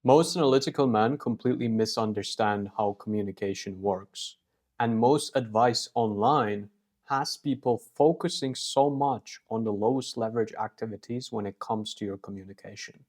Most analytical men completely misunderstand how communication works, and most advice online has people focusing so much on the lowest leverage activities when it comes to your communication.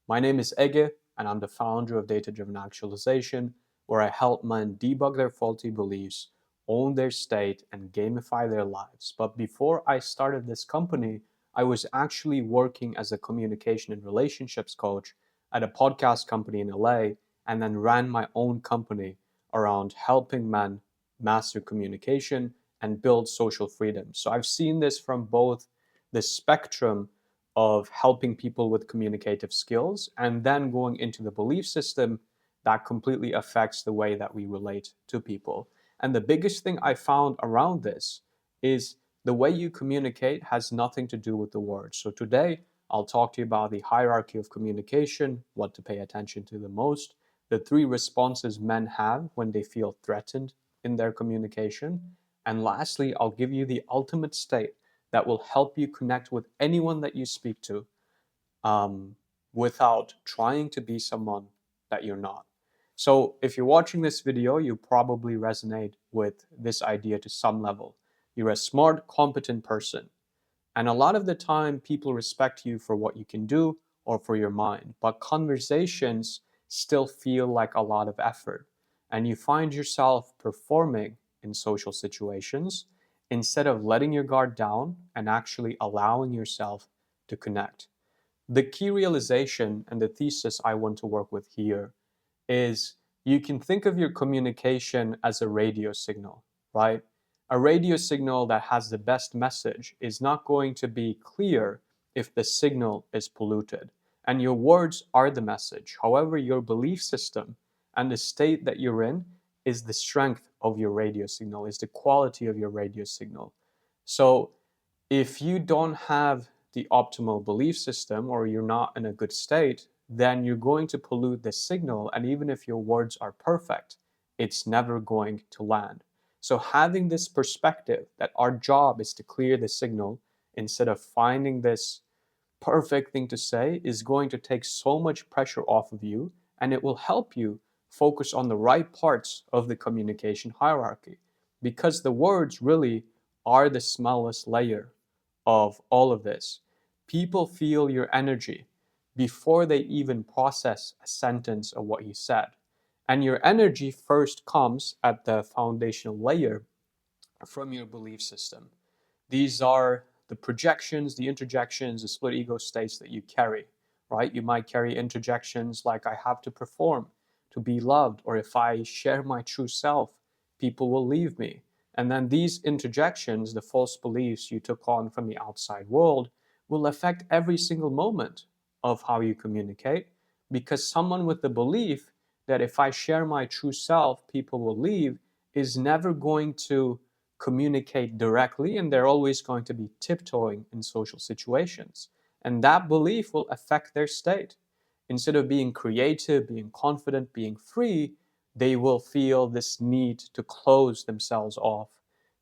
My name is Ege, and I'm the founder of Data Driven Actualization, where I help men debug their faulty beliefs, own their state, and gamify their lives. But before I started this company, I was actually working as a communication and relationships coach at a podcast company in LA, and then ran my own company around helping men master communication and build social freedom. So I've seen this from both the spectrum of helping people with communicative skills and then going into the belief system that completely affects the way that we relate to people. And the biggest thing I found around this is the way you communicate has nothing to do with the words. So today, I'll talk to you about the hierarchy of communication, what to pay attention to the most, the three responses men have when they feel threatened in their communication, and lastly, I'll give you the ultimate state that will help you connect with anyone that you speak to um, without trying to be someone that you're not. So if you're watching this video, you probably resonate with this idea to some level. You're a smart, competent person. And a lot of the time, people respect you for what you can do or for your mind, but conversations still feel like a lot of effort. And you find yourself performing in social situations instead of letting your guard down and actually allowing yourself to connect. The key realization and the thesis I want to work with here is you can think of your communication as a radio signal, right? A radio signal that has the best message is not going to be clear if the signal is polluted. And your words are the message. However, your belief system and the state that you're in is the strength of your radio signal, is the quality of your radio signal. So if you don't have the optimal belief system or you're not in a good state, then you're going to pollute the signal. And even if your words are perfect, it's never going to land. So, having this perspective that our job is to clear the signal instead of finding this perfect thing to say is going to take so much pressure off of you, and it will help you focus on the right parts of the communication hierarchy, because the words really are the smallest layer of all of this. People feel your energy before they even process a sentence of what you said. And your energy first comes at the foundational layer from your belief system. These are the projections, the interjections, the split ego states that you carry, right? You might carry interjections like, I have to perform to be loved, or if I share my true self, people will leave me. And then these interjections, the false beliefs you took on from the outside world, will affect every single moment of how you communicate, because someone with the belief that if I share my true self, people will leave is never going to communicate directly, and they're always going to be tiptoeing in social situations. And that belief will affect their state. Instead of being creative, being confident, being free, they will feel this need to close themselves off,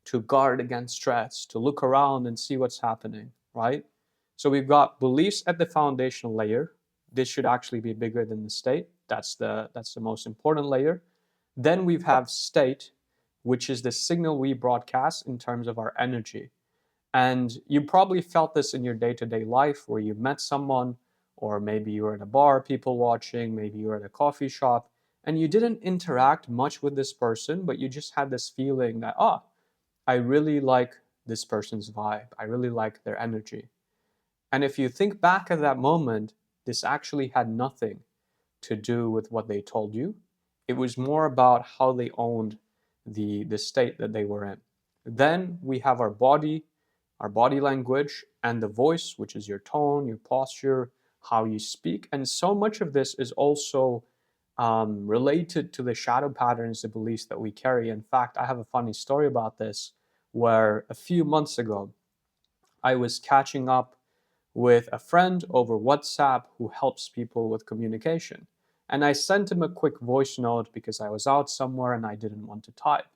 to guard against stress, to look around and see what's happening, right? So we've got beliefs at the foundational layer. This should actually be bigger than the state. That's the most important layer. Then we have state, which is the signal we broadcast in terms of our energy. And you probably felt this in your day-to-day life where you met someone, or maybe you were in a bar, people watching, maybe you were at a coffee shop, and you didn't interact much with this person, but you just had this feeling that, I really like this person's vibe. I really like their energy. And if you think back at that moment, this actually had nothing to do with what they told you. It was more about how they owned the state that they were in. Then we have our body language, and the voice, which is your tone, your posture, how you speak. And so much of this is also related to the shadow patterns, the beliefs that we carry. In fact, I have a funny story about this where a few months ago, I was catching up with a friend over WhatsApp who helps people with communication. And I sent him a quick voice note because I was out somewhere and I didn't want to type.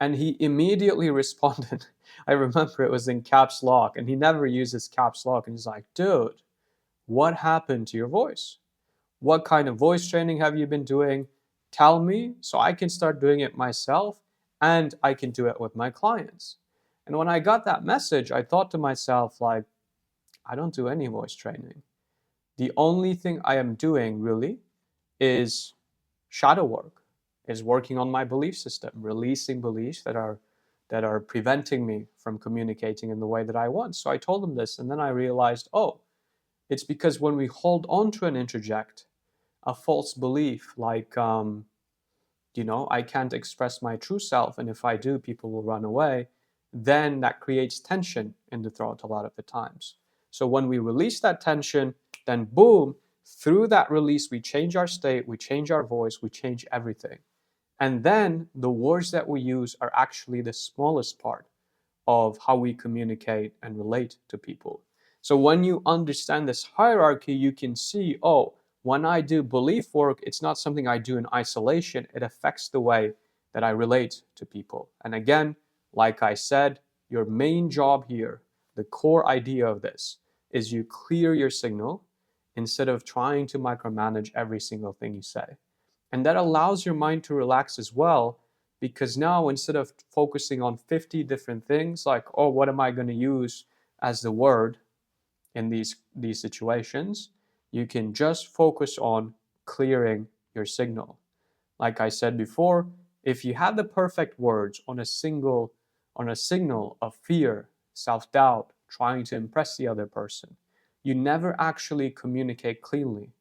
And he immediately responded. I remember it was in caps lock, and he never uses caps lock. And he's like, dude, what happened to your voice? What kind of voice training have you been doing? Tell me so I can start doing it myself and I can do it with my clients. And when I got that message, I thought to myself, like, I don't do any voice training. The only thing I am doing really is shadow work, is working on my belief system, releasing beliefs that are preventing me from communicating in the way that I want. So I told them this, and then I realized, oh, it's because when we hold on to and interject a false belief, like I can't express my true self, and if I do, people will run away, then that creates tension in the throat a lot of the times. So when we release that tension, then boom, through that release, we change our state, we change our voice, we change everything. And then the words that we use are actually the smallest part of how we communicate and relate to people. So when you understand this hierarchy, you can see, oh, when I do belief work, it's not something I do in isolation. It affects the way that I relate to people. And again, like I said, your main job here, the core idea of this, is you clear your signal instead of trying to micromanage every single thing you say. And that allows your mind to relax as well, because now instead of focusing on 50 different things, like, oh, what am I going to use as the word in these situations, you can just focus on clearing your signal. Like I said before, if you had the perfect words on a signal of fear, self-doubt, trying to impress the other person, you never actually communicate cleanly.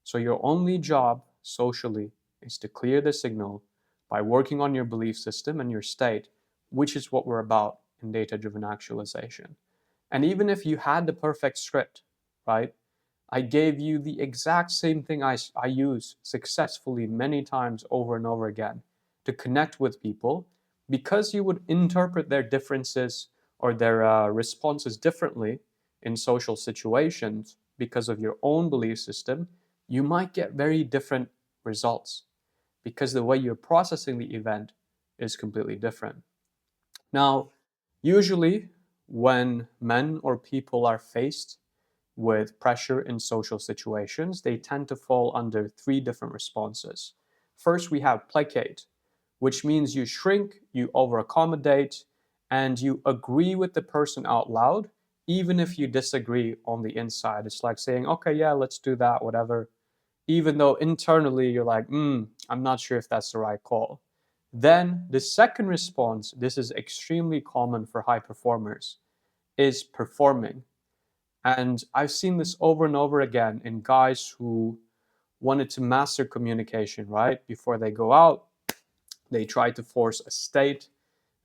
So your only job socially is to clear the signal by working on your belief system and your state, which is what we're about in data-driven actualization. And even if you had the perfect script, right? I gave you the exact same thing I use successfully many times over and over again to connect with people, because you would interpret their differences or their responses differently in social situations because of your own belief system. You might get very different results because the way you're processing the event is completely different. Now, usually when men or people are faced with pressure in social situations, they tend to fall under three different responses. First, we have placate, which means you shrink, you over accommodate, and you agree with the person out loud, even if you disagree on the inside. It's like saying, okay, yeah, let's do that, whatever, even though internally you're like, I'm not sure if that's the right call. Then the second response, this is extremely common for high performers, is performing. And I've seen this over and over again in guys who wanted to master communication, right? Before they go out, they try to force a state.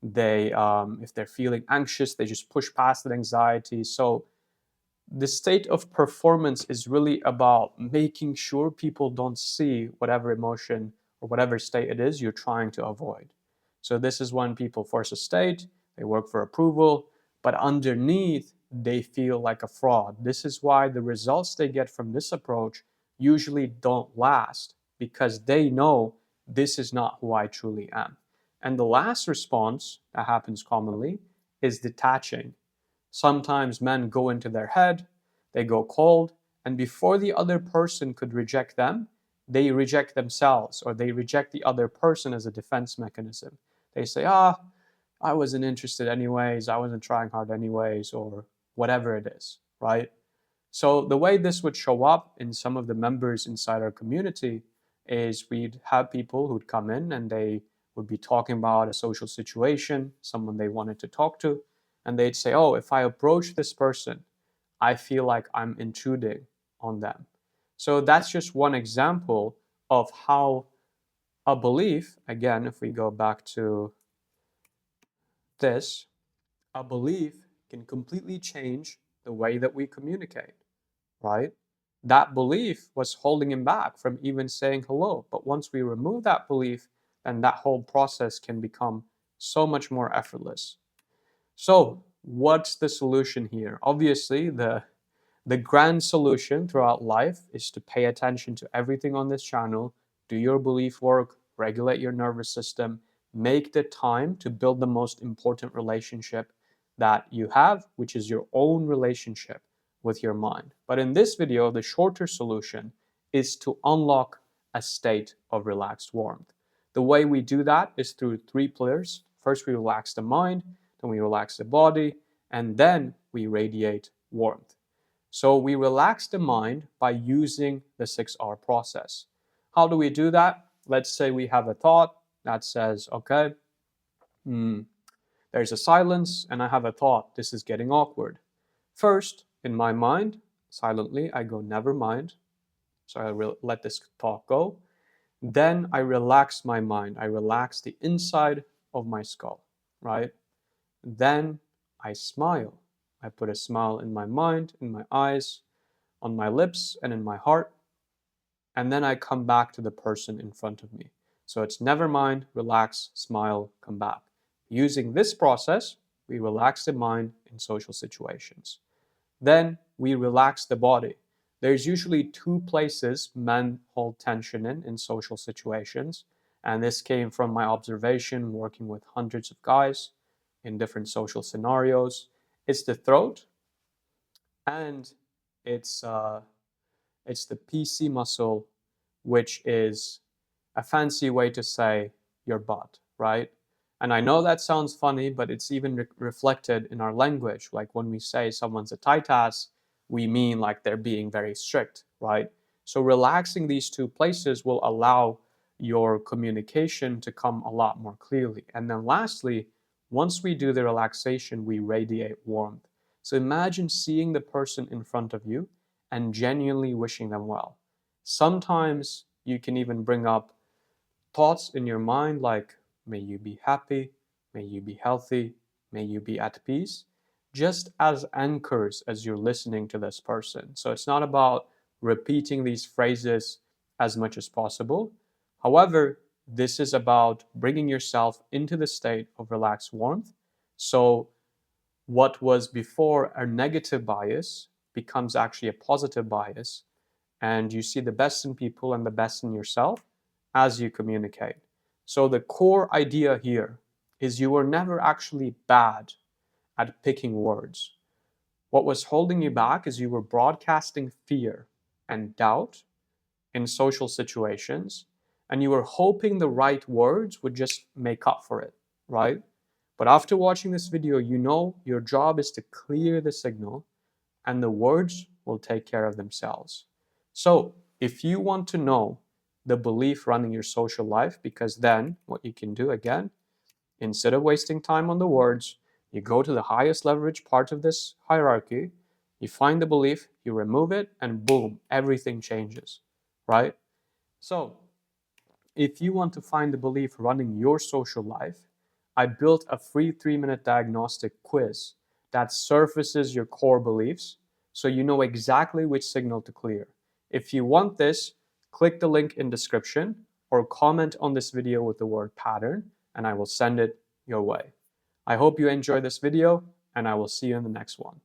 If they're feeling anxious, they just push past that anxiety. So the state of performance is really about making sure people don't see whatever emotion or whatever state it is you're trying to avoid. So this is when people force a state, they work for approval, but underneath they feel like a fraud. This is why the results they get from this approach usually don't last, because they know this is not who I truly am. And the last response that happens commonly is detaching. Sometimes men go into their head, they go cold, and before the other person could reject them, they reject themselves, or they reject the other person as a defense mechanism. They say, I wasn't interested anyways, I wasn't trying hard anyways, or whatever it is, right? So the way this would show up in some of the members inside our community is we'd have people who'd come in and they would be talking about a social situation, someone they wanted to talk to, and they'd say, oh, if I approach this person, I feel like I'm intruding on them. So that's just one example of how a belief, again, if we go back to this, a belief can completely change the way that we communicate, right? That belief was holding him back from even saying hello. But once we remove that belief, then that whole process can become so much more effortless. So, what's the solution here? Obviously, the grand solution throughout life is to pay attention to everything on this channel, do your belief work, regulate your nervous system, make the time to build the most important relationship that you have, which is your own relationship with your mind. But in this video, the shorter solution is to unlock a state of relaxed warmth. The way we do that is through three pillars. First, we relax the mind, then we relax the body, and then we radiate warmth. So we relax the mind by using the 6R process. How do we do that? Let's say we have a thought that says, okay, there's a silence, and I have a thought, this is getting awkward. First, in my mind, silently, I go, never mind. So I let this thought go. Then I relax my mind. I relax the inside of my skull, right? Then I smile. I put a smile in my mind, in my eyes, on my lips, and in my heart. And then I come back to the person in front of me. So it's never mind, relax, smile, come back. Using this process, we relax the mind in social situations. Then we relax the body. There's usually two places men hold tension in social situations. And this came from my observation working with hundreds of guys in different social scenarios. It's the throat and it's uh, it's the PC muscle, which is a fancy way to say your butt, right? And I know that sounds funny, but it's even reflected in our language. Like when we say someone's a tight ass, we mean like they're being very strict, right? So relaxing these two places will allow your communication to come a lot more clearly. And then lastly, once we do the relaxation, we radiate warmth. So imagine seeing the person in front of you and genuinely wishing them well. Sometimes you can even bring up thoughts in your mind like, may you be happy, may you be healthy, may you be at peace, just as anchors as you're listening to this person. So it's not about repeating these phrases as much as possible. However, this is about bringing yourself into the state of relaxed warmth. So what was before a negative bias becomes actually a positive bias, and you see the best in people and the best in yourself as you communicate. So the core idea here is you were never actually bad at picking words. What was holding you back is you were broadcasting fear and doubt in social situations, and you were hoping the right words would just make up for it, right? But after watching this video, you know your job is to clear the signal and the words will take care of themselves. So, if you want to know the belief running your social life, because then what you can do again, instead of wasting time on the words, you go to the highest leverage part of this hierarchy, you find the belief, you remove it, and boom, everything changes, right? So, if you want to find the belief running your social life, I built a free 3-minute diagnostic quiz that surfaces your core beliefs so you know exactly which signal to clear. If you want this, click the link in description or comment on this video with the word pattern and I will send it your way. I hope you enjoy this video and I will see you in the next one.